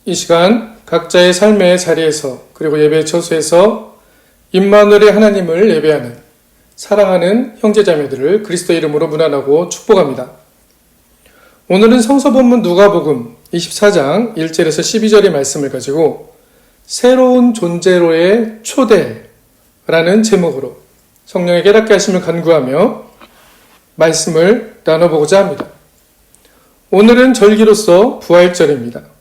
이 시간 각자의 삶의 자리에서 그리고 예배 처소에서 임마누엘의 하나님을 예배하는 사랑하는 형제자매들을 그리스도의 이름으로 문안하고 축복합니다. 오늘은 성서본문 누가복음 24장 1절에서 12절의 말씀을 가지고 새로운 존재로의 초대라는 제목으로 성령의 깨닫게 하심을 간구하며 말씀을 나눠보고자 합니다. 오늘은 절기로서 부활절입니다.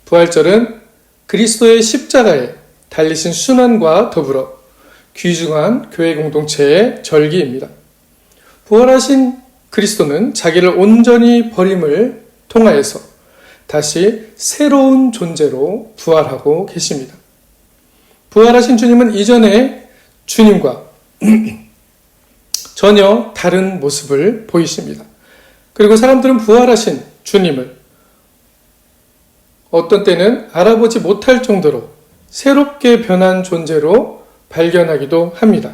부활절은 그리스도의 십자가에 달리신 순환과 더불어 귀중한 교회 공동체의 절기입니다. 부활하신 그리스도는 자기를 온전히 버림을 통하여서 다시 새로운 존재로 부활하고 계십니다. 부활하신 주님은 이전의 주님과 전혀 다른 모습을 보이십니다. 그리고 사람들은 부활하신 주님을 어떤 때는 알아보지 못할 정도로 새롭게 변한 존재로 발견하기도 합니다.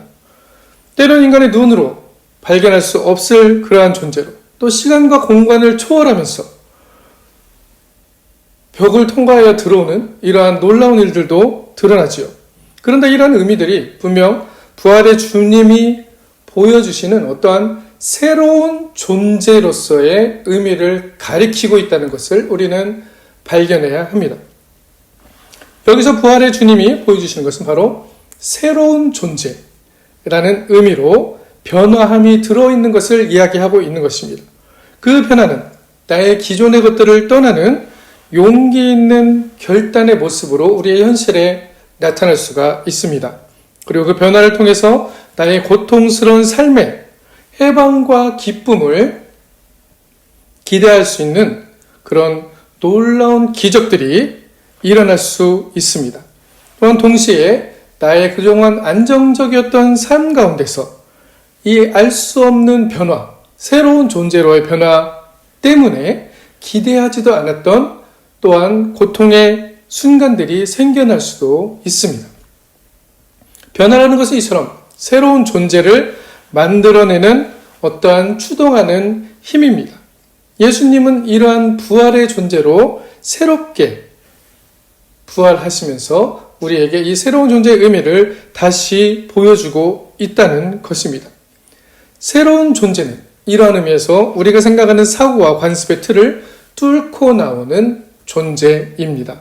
때론 인간의 눈으로 발견할 수 없을 그러한 존재로 또 시간과 공간을 초월하면서 벽을 통과하여 들어오는 이러한 놀라운 일들도 드러나지요. 그런데 이러한 의미들이 분명 부활의 주님이 보여주시는 어떠한 새로운 존재로서의 의미를 가리키고 있다는 것을 우리는 발견해야 합니다. 여기서 부활의 주님이 보여주시는 것은 바로 새로운 존재라는 의미로 변화함이 들어있는 것을 이야기하고 있는 것입니다. 그 변화는 나의 기존의 것들을 떠나는 용기 있는 결단의 모습으로 우리의 현실에 나타날 수가 있습니다. 그리고 그 변화를 통해서 나의 고통스러운 삶의 해방과 기쁨을 기대할 수 있는 그런 놀라운 기적들이 일어날 수 있습니다. 또한 동시에 나의 그동안 안정적이었던 삶 가운데서 이 알 수 없는 변화, 새로운 존재로의 변화 때문에 기대하지도 않았던 또한 고통의 순간들이 생겨날 수도 있습니다. 변화라는 것은 이처럼 새로운 존재를 만들어내는 어떠한 추동하는 힘입니다. 예수님은 이러한 부활의 존재로 새롭게 부활하시면서 우리에게 이 새로운 존재의 의미를 다시 보여주고 있다는 것입니다. 새로운 존재는 이러한 의미에서 우리가 생각하는 사고와 관습의 틀을 뚫고 나오는 존재입니다.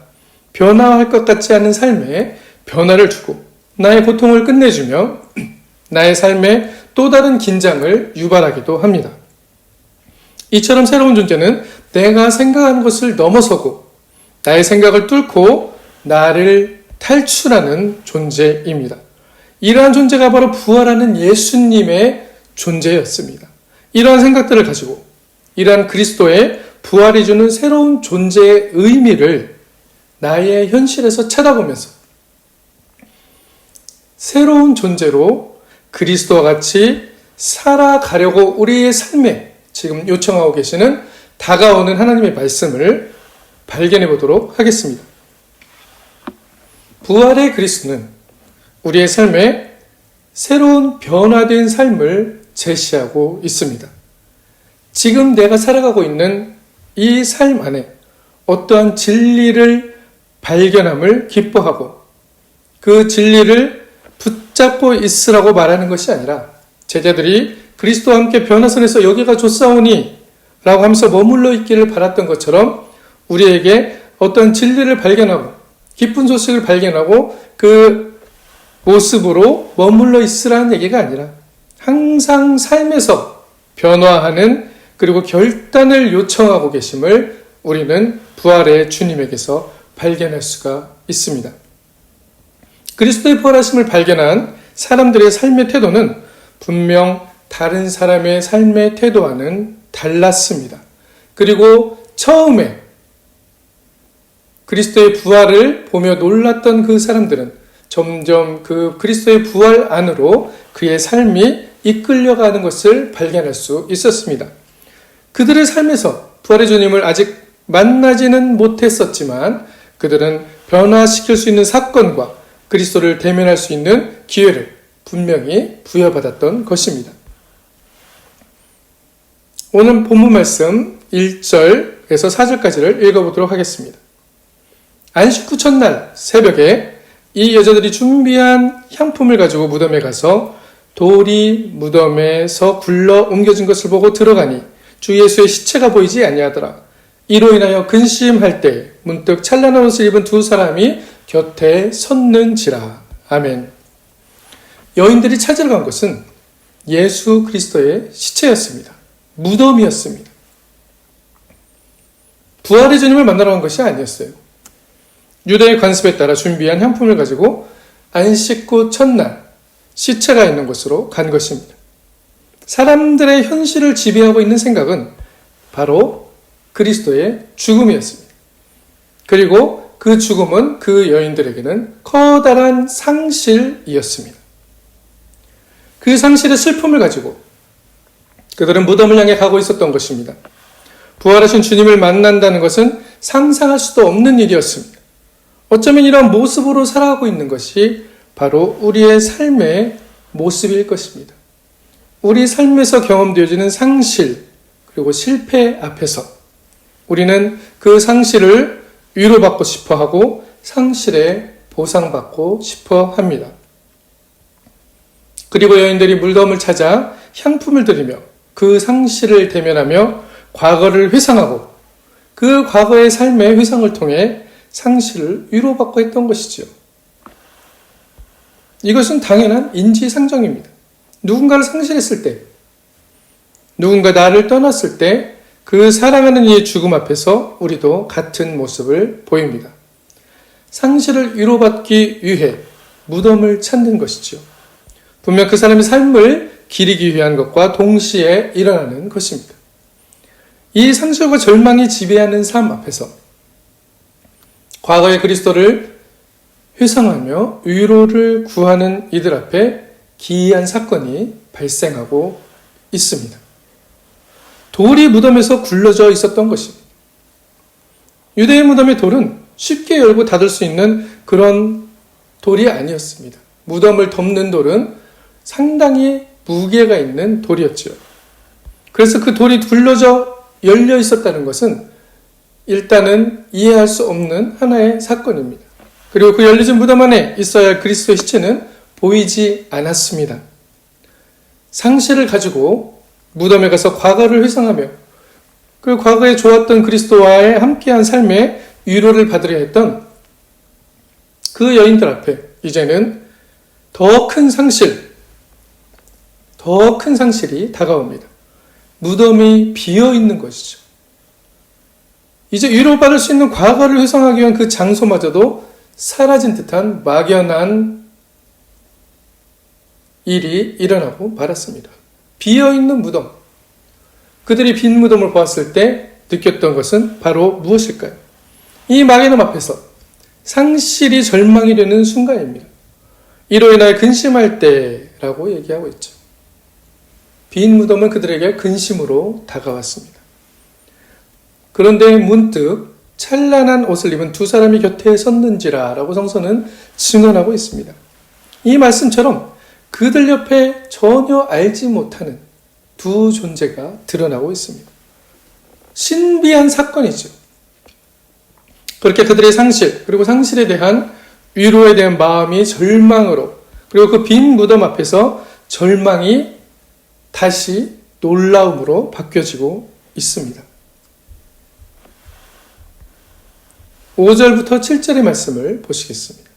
변화할 것 같지 않은 삶에 변화를 주고 나의 고통을 끝내주며 나의 삶에 또 다른 긴장을 유발하기도 합니다. 이처럼 새로운 존재는 내가 생각하는 것을 넘어서고 나의 생각을 뚫고 나를 탈출하는 존재입니다. 이러한 존재가 바로 부활하는 예수님의 존재였습니다. 이러한 생각들을 가지고 이러한 그리스도의 부활이 주는 새로운 존재의 의미를 나의 현실에서 찾아보면서 새로운 존재로 그리스도와 같이 살아가려고 우리의 삶에 지금 요청하고 계시는 다가오는 하나님의 말씀을 발견해 보도록 하겠습니다. 부활의 그리스도는 우리의 삶에 새로운 변화된 삶을 제시하고 있습니다. 지금 내가 살아가고 있는 이 삶 안에 어떠한 진리를 발견함을 기뻐하고 그 진리를 붙잡고 있으라고 말하는 것이 아니라 제자들이 그리스도와 함께 변화선에서 여기가 좋사오니 라고 하면서 머물러 있기를 바랐던 것처럼 우리에게 어떤 진리를 발견하고 기쁜 소식을 발견하고 그 모습으로 머물러 있으라는 얘기가 아니라 항상 삶에서 변화하는 그리고 결단을 요청하고 계심을 우리는 부활의 주님에게서 발견할 수가 있습니다. 그리스도의 부활하심을 발견한 사람들의 삶의 태도는 분명 다른 사람의 삶의 태도와는 달랐습니다. 그리고 처음에 그리스도의 부활을 보며 놀랐던 그 사람들은 점점 그 그리스도의 부활 안으로 그의 삶이 이끌려가는 것을 발견할 수 있었습니다. 그들의 삶에서 부활의 주님을 아직 만나지는 못했었지만 그들은 변화시킬 수 있는 사건과 그리스도를 대면할 수 있는 기회를 분명히 부여받았던 것입니다. 오늘 본문 말씀 1절에서 4절까지를 읽어보도록 하겠습니다. 안식 후 첫날 새벽에 이 여자들이 준비한 향품을 가지고 무덤에 가서 돌이 무덤에서 굴러 옮겨진 것을 보고 들어가니 주 예수의 시체가 보이지 아니하더라. 이로 인하여 근심할 때 문득 찬란한 옷을 입은 두 사람이 곁에 섰는지라. 아멘. 여인들이 찾으러 간 것은 예수 그리스도의 시체였습니다. 무덤이었습니다. 부활의 주님을 만나러 간 것이 아니었어요. 유대의 관습에 따라 준비한 향품을 가지고 안식 후 첫날 시체가 있는 곳으로 간 것입니다. 사람들의 현실을 지배하고 있는 생각은 바로 그리스도의 죽음이었습니다. 그리고 그 죽음은 그 여인들에게는 커다란 상실이었습니다. 그 상실의 슬픔을 가지고 그들은 무덤을 향해 가고 있었던 것입니다. 부활하신 주님을 만난다는 것은 상상할 수도 없는 일이었습니다. 어쩌면 이런 모습으로 살아가고 있는 것이 바로 우리의 삶의 모습일 것입니다. 우리 삶에서 경험되어지는 상실 그리고 실패 앞에서 우리는 그 상실을 위로받고 싶어 하고 상실에 보상받고 싶어 합니다. 그리고 여인들이 무덤을 찾아 향품을 드리며 그 상실을 대면하며 과거를 회상하고 그 과거의 삶의 회상을 통해 상실을 위로받고 했던 것이지요. 이것은 당연한 인지상정입니다. 누군가를 상실했을 때, 누군가 나를 떠났을 때 그 사랑하는 이의 죽음 앞에서 우리도 같은 모습을 보입니다. 상실을 위로받기 위해 무덤을 찾는 것이죠. 분명 그 사람의 삶을 기리기 위한 것과 동시에 일어나는 것입니다. 이 상실과 절망이 지배하는 삶 앞에서 과거의 그리스도를 회상하며 위로를 구하는 이들 앞에 기이한 사건이 발생하고 있습니다. 돌이 무덤에서 굴러져 있었던 것입니다. 유대의 무덤의 돌은 쉽게 열고 닫을 수 있는 그런 돌이 아니었습니다. 무덤을 덮는 돌은 상당히 무게가 있는 돌이었지요. 그래서 그 돌이 굴러져 열려 있었다는 것은 일단은 이해할 수 없는 하나의 사건입니다. 그리고 그 열려진 무덤 안에 있어야 할 그리스도의 시체는 보이지 않았습니다. 상실을 가지고 무덤에 가서 과거를 회상하며 그 과거에 좋았던 그리스도와의 함께한 삶의 위로를 받으려 했던 그 여인들 앞에 이제는 더 큰 상실이 다가옵니다. 무덤이 비어 있는 것이죠. 이제 위로받을 수 있는 과거를 회상하기 위한 그 장소마저도 사라진 듯한 막연한 일이 일어나고 말았습니다. 비어있는 무덤. 그들이 빈 무덤을 보았을 때 느꼈던 것은 바로 무엇일까요? 이 막연함 앞에서 상실이 절망이 되는 순간입니다. 이로 인하여 근심할 때라고 얘기하고 있죠. 빈 무덤은 그들에게 근심으로 다가왔습니다. 그런데 문득 찬란한 옷을 입은 두 사람이 곁에 섰는지라 라고 성서는 증언하고 있습니다. 이 말씀처럼 그들 옆에 전혀 알지 못하는 두 존재가 드러나고 있습니다. 신비한 사건이죠. 그렇게 그들의 상실, 그리고 상실에 대한 위로에 대한 마음이 절망으로, 그리고 그 빈 무덤 앞에서 절망이 다시 놀라움으로 바뀌어지고 있습니다. 5절부터 7절의 말씀을 보시겠습니다.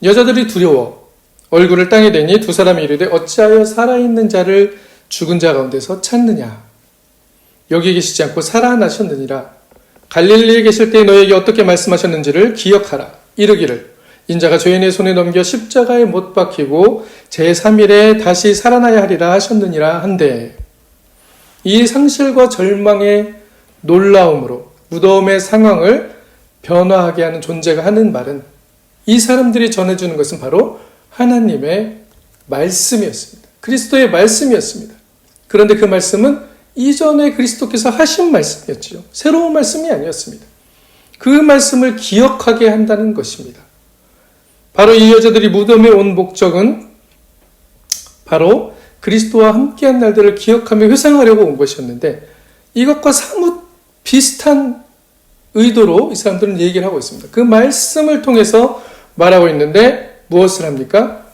여자들이 두려워 얼굴을 땅에 대니 두 사람이 이르되 어찌하여 살아있는 자를 죽은 자 가운데서 찾느냐. 여기 계시지 않고 살아나셨느니라. 갈릴리에 계실 때 너에게 어떻게 말씀하셨는지를 기억하라. 이르기를 인자가 죄인의 손에 넘겨 십자가에 못 박히고 제3일에 다시 살아나야 하리라 하셨느니라 한데, 이 상실과 절망의 놀라움으로 무덤의 상황을 변화하게 하는 존재가 하는 말은, 이 사람들이 전해주는 것은 바로 하나님의 말씀이었습니다. 그리스도의 말씀이었습니다. 그런데 그 말씀은 이전에 그리스도께서 하신 말씀이었죠. 새로운 말씀이 아니었습니다. 그 말씀을 기억하게 한다는 것입니다. 바로 이 여자들이 무덤에 온 목적은 바로 그리스도와 함께한 날들을 기억하며 회상하려고 온 것이었는데, 이것과 사뭇 비슷한 의도로 이 사람들은 얘기를 하고 있습니다. 그 말씀을 통해서 말하고 있는데 무엇을 합니까?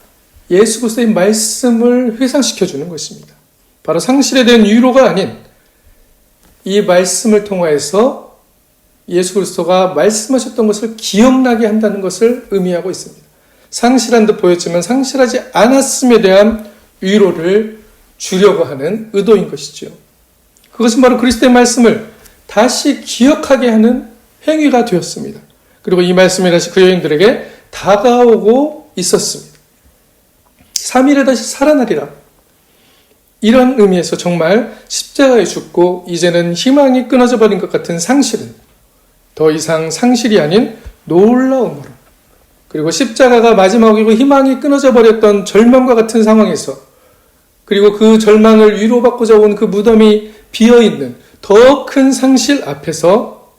예수 그리스도의 말씀을 회상시켜주는 것입니다. 바로 상실에 대한 위로가 아닌 이 말씀을 통하여서 예수 그리스도가 말씀하셨던 것을 기억나게 한다는 것을 의미하고 있습니다. 상실한 듯 보였지만 상실하지 않았음에 대한 위로를 주려고 하는 의도인 것이죠. 그것은 바로 그리스도의 말씀을 다시 기억하게 하는 행위가 되었습니다. 그리고 이 말씀이 다시 그 여인들에게 다가오고 있었습니다. 3일에 다시 살아나리라. 이런 의미에서 정말 십자가에 죽고 이제는 희망이 끊어져 버린 것 같은 상실은 더 이상 상실이 아닌 놀라움으로, 그리고 십자가가 마지막이고 희망이 끊어져 버렸던 절망과 같은 상황에서, 그리고 그 절망을 위로받고자 온 그 무덤이 비어있는 더 큰 상실 앞에서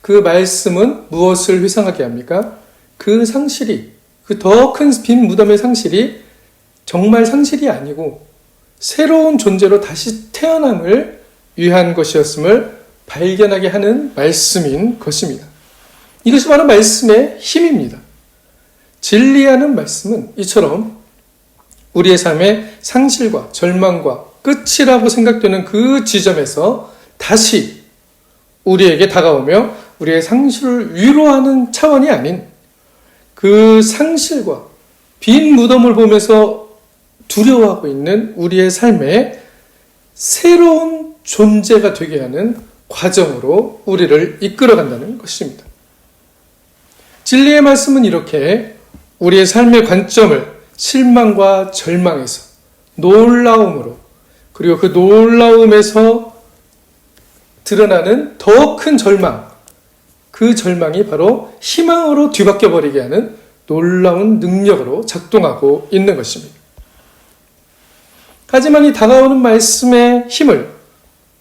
그 말씀은 무엇을 회상하게 합니까? 그 상실이, 그 더 큰 빈 무덤의 상실이 정말 상실이 아니고 새로운 존재로 다시 태어남을 위한 것이었음을 발견하게 하는 말씀인 것입니다. 이것이 바로 말씀의 힘입니다. 진리하는 말씀은 이처럼 우리의 삶의 상실과 절망과 끝이라고 생각되는 그 지점에서 다시 우리에게 다가오며 우리의 상실을 위로하는 차원이 아닌 그 상실과 빈 무덤을 보면서 두려워하고 있는 우리의 삶에 새로운 존재가 되게 하는 과정으로 우리를 이끌어간다는 것입니다. 진리의 말씀은 이렇게 우리의 삶의 관점을 실망과 절망에서 놀라움으로, 그리고 그 놀라움에서 드러나는 더 큰 절망, 그 절망이 바로 희망으로 뒤바뀌어 버리게 하는 놀라운 능력으로 작동하고 있는 것입니다. 하지만 이 다가오는 말씀의 힘을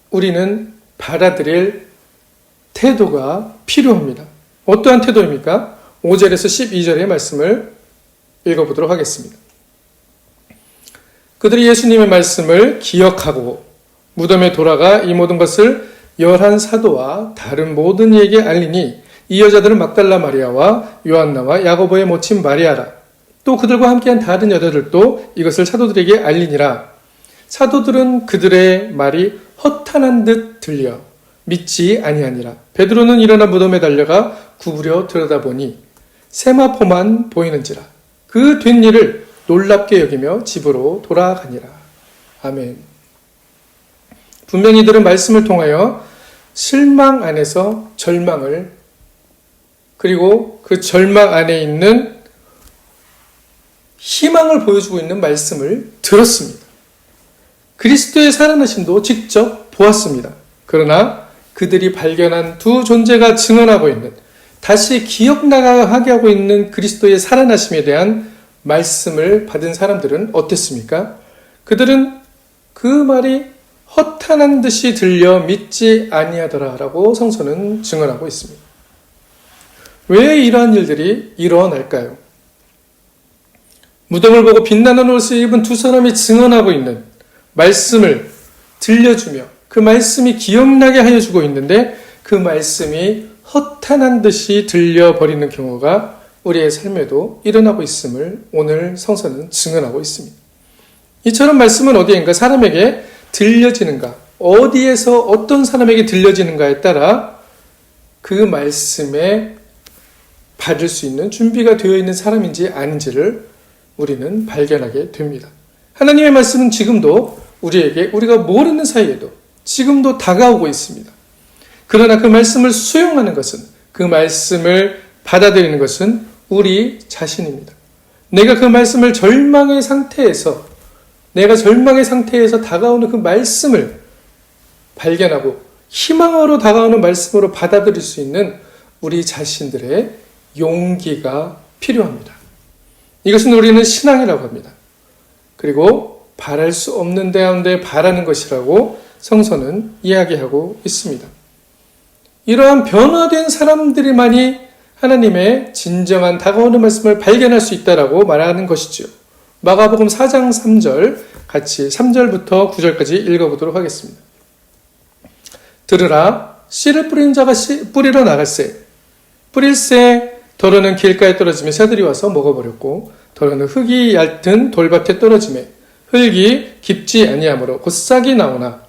우리는 받아들일 태도가 필요합니다. 어떠한 태도입니까? 5절에서 12절의 말씀을 읽어보도록 하겠습니다. 그들이 예수님의 말씀을 기억하고 무덤에 돌아가 이 모든 것을 11사도와 다른 모든 이에게 알리니 이 여자들은 막달라 마리아와 요한나와 야고보의 모친 마리아라. 또 그들과 함께한 다른 여자들도 이것을 사도들에게 알리니라. 사도들은 그들의 말이 허탄한 듯 들려 믿지 아니하니라. 베드로는 일어나 무덤에 달려가 구부려 들여다보니 세마포만 보이는지라. 그 된 일을 놀랍게 여기며 집으로 돌아가니라. 아멘. 분명히 이들은 말씀을 통하여 실망 안에서 절망을, 그리고 그 절망 안에 있는 희망을 보여주고 있는 말씀을 들었습니다. 그리스도의 살아나심도 직접 보았습니다. 그러나 그들이 발견한 두 존재가 증언하고 있는, 다시 기억나게 하고 있는 그리스도의 살아나심에 대한 말씀을 받은 사람들은 어땠습니까? 그들은 그 말이 허탄한 듯이 들려 믿지 아니하더라라고 성서는 증언하고 있습니다. 왜 이러한 일들이 일어날까요? 무덤을 보고 빛나는 옷을 입은 두 사람이 증언하고 있는 말씀을 들려주며 그 말씀이 기억나게 하여 주고 있는데 그 말씀이 허탄한 듯이 들려버리는 경우가 우리의 삶에도 일어나고 있음을 오늘 성서는 증언하고 있습니다. 이처럼 말씀은 어디인가 사람에게 들려지는가, 어디에서 어떤 사람에게 들려지는가에 따라 그 말씀에 받을 수 있는 준비가 되어 있는 사람인지 아닌지를 우리는 발견하게 됩니다. 하나님의 말씀은 지금도 우리에게, 우리가 모르는 사이에도 지금도 다가오고 있습니다. 그러나 그 말씀을 수용하는 것은, 그 말씀을 받아들이는 것은 우리 자신입니다. 내가 그 말씀을 절망의 상태에서 다가오는 그 말씀을 발견하고 희망으로 다가오는 말씀으로 받아들일 수 있는 우리 자신들의 용기가 필요합니다. 이것은 우리는 신앙이라고 합니다. 그리고 바랄 수 없는 데한데 바라는 것이라고 성서는 이야기하고 있습니다. 이러한 변화된 사람들이만이 하나님의 진정한 다가오는 말씀을 발견할 수 있다라고 말하는 것이죠. 마가복음 4장 3절, 같이 3절부터 9절까지 읽어보도록 하겠습니다. 들으라, 씨를 뿌린 자가 뿌리러 나갈새. 뿌릴새 더러는 길가에 떨어지며 새들이 와서 먹어버렸고 더러는 흙이 얇든 돌밭에 떨어지며 흙이 깊지 아니하므로 곧 싹이 나오나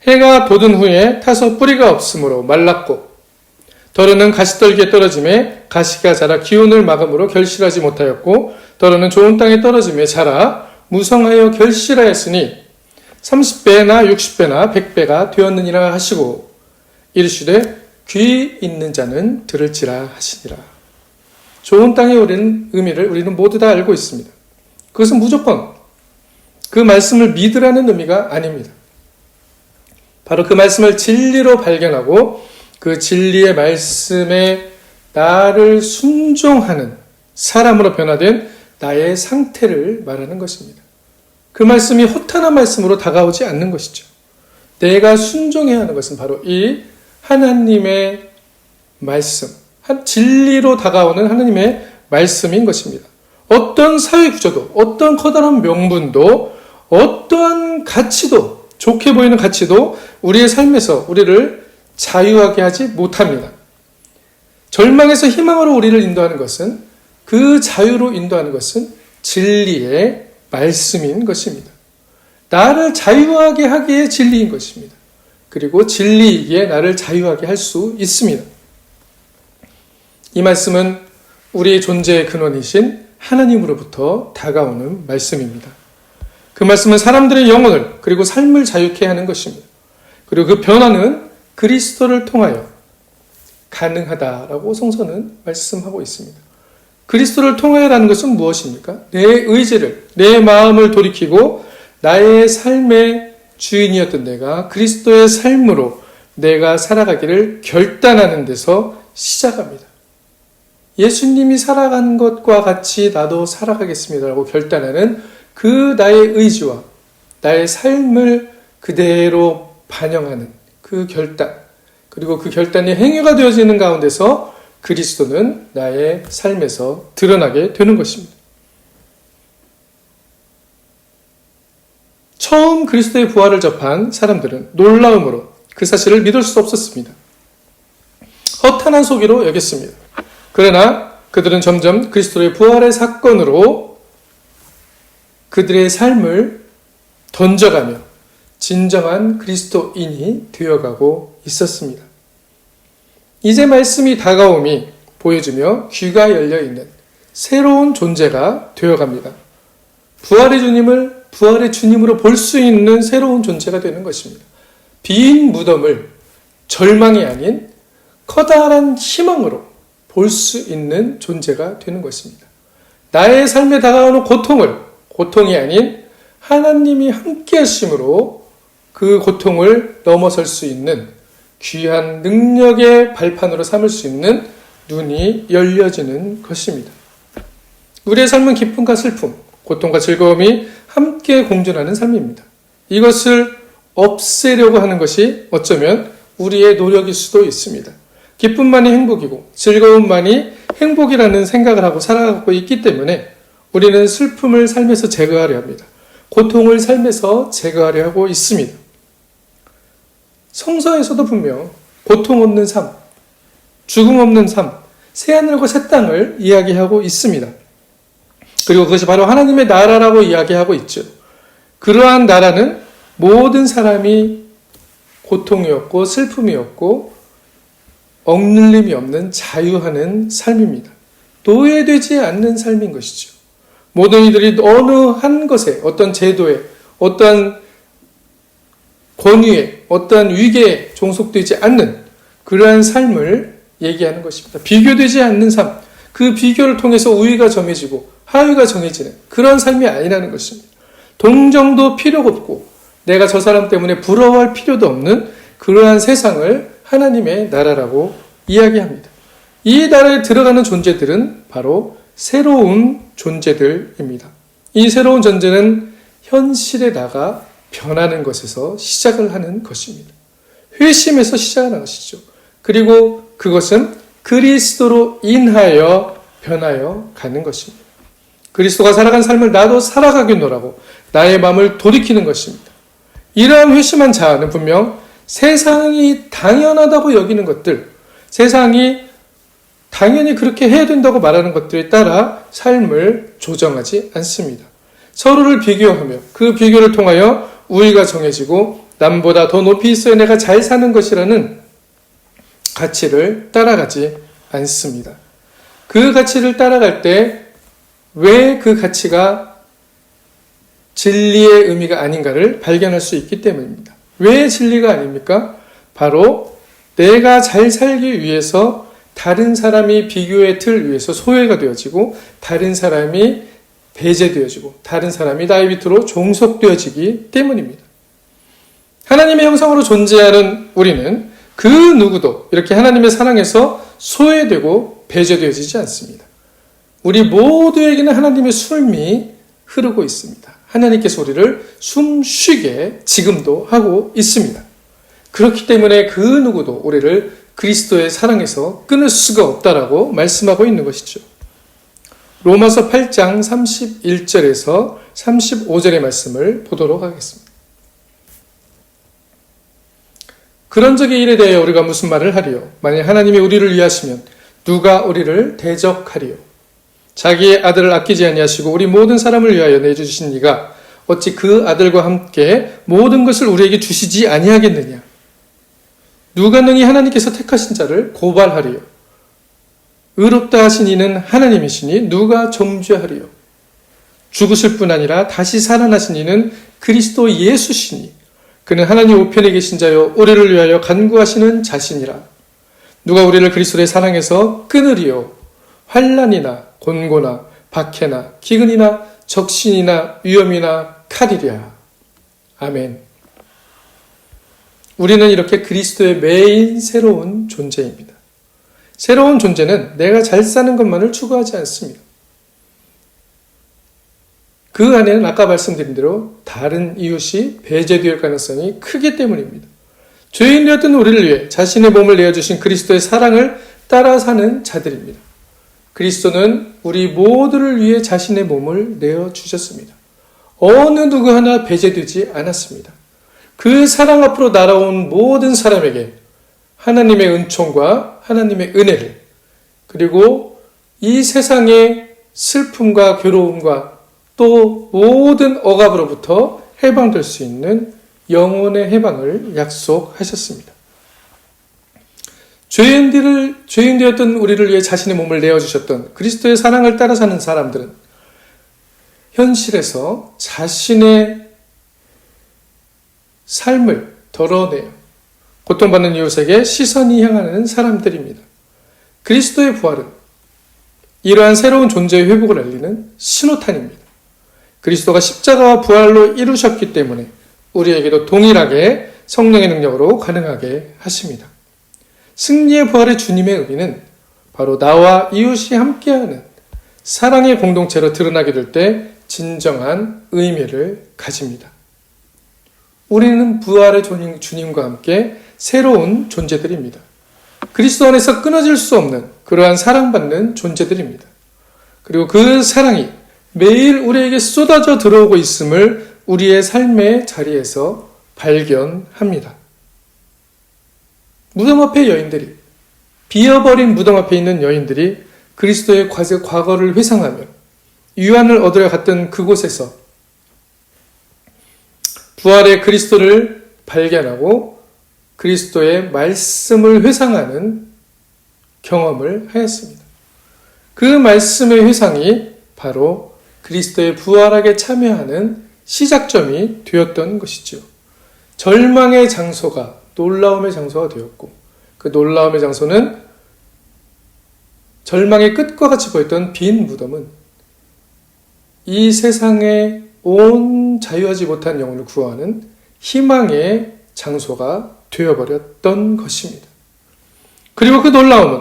해가 돋은 후에 타서 뿌리가 없으므로 말랐고 더러는 가시떨기에 떨어지며 가시가 자라 기운을 막음으로 결실하지 못하였고 더러는 좋은 땅에 떨어지며 자라 무성하여 결실하였으니 30배나 60배나 100배가 되었느니라 하시고 이르시되 귀 있는 자는 들을지라 하시니라. 좋은 땅에 오르는 의미를 우리는 모두 다 알고 있습니다. 그것은 무조건 그 말씀을 믿으라는 의미가 아닙니다. 바로 그 말씀을 진리로 발견하고 그 진리의 말씀에 나를 순종하는 사람으로 변화된 나의 상태를 말하는 것입니다. 그 말씀이 허탄한 말씀으로 다가오지 않는 것이죠. 내가 순종해야 하는 것은 바로 이 하나님의 말씀, 진리로 다가오는 하나님의 말씀인 것입니다. 어떤 사회 구조도, 어떤 커다란 명분도, 어떠한 가치도, 좋게 보이는 가치도 우리의 삶에서 우리를 자유하게 하지 못합니다. 절망에서 희망으로 우리를 인도하는 것은, 그 자유로 인도하는 것은 진리의 말씀인 것입니다. 나를 자유하게 하기에 진리인 것입니다. 그리고 진리이기에 나를 자유하게 할 수 있습니다. 이 말씀은 우리의 존재의 근원이신 하나님으로부터 다가오는 말씀입니다. 그 말씀은 사람들의 영혼을 그리고 삶을 자유케 하는 것입니다. 그리고 그 변화는 그리스도를 통하여 가능하다라고 성서는 말씀하고 있습니다. 그리스도를 통하여라는 것은 무엇입니까? 내 의지를, 내 마음을 돌이키고 나의 삶의 주인이었던 내가 그리스도의 삶으로 내가 살아가기를 결단하는 데서 시작합니다. 예수님이 살아간 것과 같이 나도 살아가겠습니다라고 결단하는 그 나의 의지와 나의 삶을 그대로 반영하는 그 결단, 그리고 그 결단이 행위가 되어지는 가운데서 그리스도는 나의 삶에서 드러나게 되는 것입니다. 처음 그리스도의 부활을 접한 사람들은 놀라움으로 그 사실을 믿을 수 없었습니다. 허탄한 소기로 여겼습니다. 그러나 그들은 점점 그리스도의 부활의 사건으로 그들의 삶을 던져가며 진정한 그리스도인이 되어가고 있었습니다. 이제 말씀이 다가옴이 보여주며 귀가 열려있는 새로운 존재가 되어갑니다. 부활의 주님으로 볼 수 있는 새로운 존재가 되는 것입니다. 빈 무덤을 절망이 아닌 커다란 희망으로 볼 수 있는 존재가 되는 것입니다. 나의 삶에 다가오는 고통이 아닌 하나님이 함께 하심으로 그 고통을 넘어설 수 있는 귀한 능력의 발판으로 삼을 수 있는 눈이 열려지는 것입니다. 우리의 삶은 기쁨과 슬픔, 고통과 즐거움이 함께 공존하는 삶입니다. 이것을 없애려고 하는 것이 어쩌면 우리의 노력일 수도 있습니다. 기쁨만이 행복이고 즐거움만이 행복이라는 생각을 하고 살아가고 있기 때문에 우리는 슬픔을 삶에서 제거하려 합니다. 고통을 삶에서 제거하려 하고 있습니다. 성서에서도 분명 고통 없는 삶, 죽음 없는 삶, 새하늘과 새 땅을 이야기하고 있습니다. 그리고 그것이 바로 하나님의 나라라고 이야기하고 있죠. 그러한 나라는 모든 사람이 고통이 없고 슬픔이 없고 억눌림이 없는 자유하는 삶입니다. 노예되지 않는 삶인 것이죠. 모든 이들이 어느 한 것에, 어떤 제도에, 어떠한 권위에, 어떠한 위계에 종속되지 않는 그러한 삶을 얘기하는 것입니다. 비교되지 않는 삶, 그 비교를 통해서 우위가 정해지고 하위가 정해지는 그런 삶이 아니라는 것입니다. 동정도 필요가 없고 내가 저 사람 때문에 부러워할 필요도 없는 그러한 세상을 하나님의 나라라고 이야기합니다. 이 나라에 들어가는 존재들은 바로 새로운 존재들입니다. 이 새로운 존재는 현실에 나가 변하는 것에서 시작을 하는 것입니다. 회심에서 시작하는 것이죠. 그리고 그것은 그리스도로 인하여 변하여 가는 것입니다. 그리스도가 살아간 삶을 나도 살아가겠노라고 나의 마음을 돌이키는 것입니다. 이러한 회심한 자는 분명 세상이 당연하다고 여기는 것들, 세상이 당연히 그렇게 해야 된다고 말하는 것들에 따라 삶을 조정하지 않습니다. 서로를 비교하며 그 비교를 통하여 우위가 정해지고 남보다 더 높이 있어야 내가 잘 사는 것이라는 가치를 따라가지 않습니다. 그 가치를 따라갈 때 왜 그 가치가 진리의 의미가 아닌가를 발견할 수 있기 때문입니다. 왜 진리가 아닙니까? 바로 내가 잘 살기 위해서 다른 사람이 비교의 틀 위에서 소외가 되어지고 다른 사람이 배제되어지고 다른 사람이 나의 밑으로 종속되어지기 때문입니다. 하나님의 형상으로 존재하는 우리는 그 누구도 이렇게 하나님의 사랑에서 소외되고 배제되어지지 않습니다. 우리 모두에게는 하나님의 숨이 흐르고 있습니다. 하나님께서 우리를 숨쉬게 지금도 하고 있습니다. 그렇기 때문에 그 누구도 우리를 그리스도의 사랑에서 끊을 수가 없다라고 말씀하고 있는 것이죠. 로마서 8장 31절에서 35절의 말씀을 보도록 하겠습니다. 그런 적의 일에 대해 우리가 무슨 말을 하리요? 만약 하나님이 우리를 위하시면 누가 우리를 대적하리요? 자기의 아들을 아끼지 아니하시고 우리 모든 사람을 위하여 내주신 이가 어찌 그 아들과 함께 모든 것을 우리에게 주시지 아니하겠느냐? 누가 능히 하나님께서 택하신 자를 고발하리요? 의롭다 하신 이는 하나님이시니 누가 정죄하리요? 죽으실 뿐 아니라 다시 살아나신 이는 그리스도 예수시니 그는 하나님 우편에 계신 자요 우리를 위하여 간구하시는 자신이라. 누가 우리를 그리스도의 사랑에서 끊으리요? 환난이나 곤고나 박해나 기근이나 적신이나 위험이나 칼이랴. 아멘. 우리는 이렇게 그리스도의 매일 새로운 존재입니다. 새로운 존재는 내가 잘 사는 것만을 추구하지 않습니다. 그 안에는 아까 말씀드린 대로 다른 이웃이 배제될 가능성이 크기 때문입니다. 죄인 되었던 우리를 위해 자신의 몸을 내어주신 그리스도의 사랑을 따라 사는 자들입니다. 그리스도는 우리 모두를 위해 자신의 몸을 내어주셨습니다. 어느 누구 하나 배제되지 않았습니다. 그 사랑 앞으로 날아온 모든 사람에게 하나님의 은총과 하나님의 은혜를 그리고 이 세상의 슬픔과 괴로움과 또 모든 억압으로부터 해방될 수 있는 영혼의 해방을 약속하셨습니다. 죄인 되었던 우리를 위해 자신의 몸을 내어주셨던 그리스도의 사랑을 따라 사는 사람들은 현실에서 자신의 삶을 덜어내어 고통받는 이웃에게 시선이 향하는 사람들입니다. 그리스도의 부활은 이러한 새로운 존재의 회복을 알리는 신호탄입니다. 그리스도가 십자가와 부활로 이루셨기 때문에 우리에게도 동일하게 성령의 능력으로 가능하게 하십니다. 승리의 부활의 주님의 의미는 바로 나와 이웃이 함께하는 사랑의 공동체로 드러나게 될 때 진정한 의미를 가집니다. 우리는 부활의 주님과 함께 새로운 존재들입니다. 그리스도 안에서 끊어질 수 없는 그러한 사랑받는 존재들입니다. 그리고 그 사랑이 매일 우리에게 쏟아져 들어오고 있음을 우리의 삶의 자리에서 발견합니다. 무덤 앞의 여인들이, 비어버린 무덤 앞에 있는 여인들이 그리스도의 과거를 회상하며 유안을 얻으러 갔던 그곳에서 부활의 그리스도를 발견하고 그리스도의 말씀을 회상하는 경험을 하였습니다. 그 말씀의 회상이 바로 그리스도의 부활하게 참여하는 시작점이 되었던 것이죠. 절망의 장소가 놀라움의 장소가 되었고 그 놀라움의 장소는 절망의 끝과 같이 보였던 빈 무덤은 이 세상에 온 자유하지 못한 영혼을 구하는 희망의 장소가 되어버렸던 것입니다. 그리고 그 놀라움은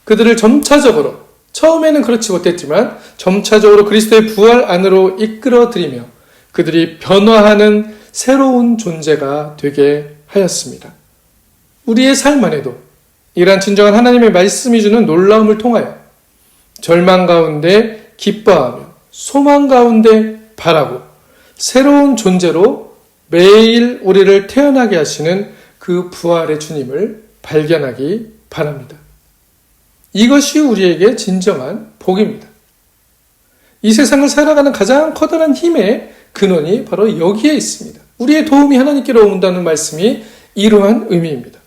그들을 점차적으로 처음에는 그렇지 못했지만 점차적으로 그리스도의 부활 안으로 이끌어들이며 그들이 변화하는 새로운 존재가 되게 하였습니다. 우리의 삶 안에도 이러한 진정한 하나님의 말씀이 주는 놀라움을 통하여 절망 가운데 기뻐하며 소망 가운데 바라고 새로운 존재로 매일 우리를 태어나게 하시는 그 부활의 주님을 발견하기 바랍니다. 이것이 우리에게 진정한 복입니다. 이 세상을 살아가는 가장 커다란 힘의 근원이 바로 여기에 있습니다. 우리의 도움이 하나님께로 온다는 말씀이 이러한 의미입니다.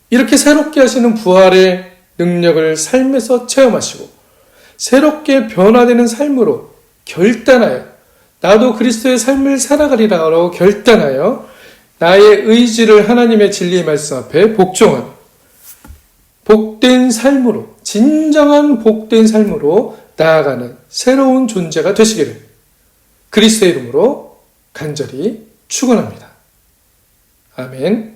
이렇게 새롭게 하시는 부활의 능력을 삶에서 체험하시고 새롭게 변화되는 삶으로 결단하여 나도 그리스도의 삶을 살아가리라고 결단하여 나의 의지를 하나님의 진리의 말씀 앞에 복종하는 복된 삶으로, 진정한 복된 삶으로 나아가는 새로운 존재가 되시기를 그리스도의 이름으로 간절히 축원합니다. 아멘.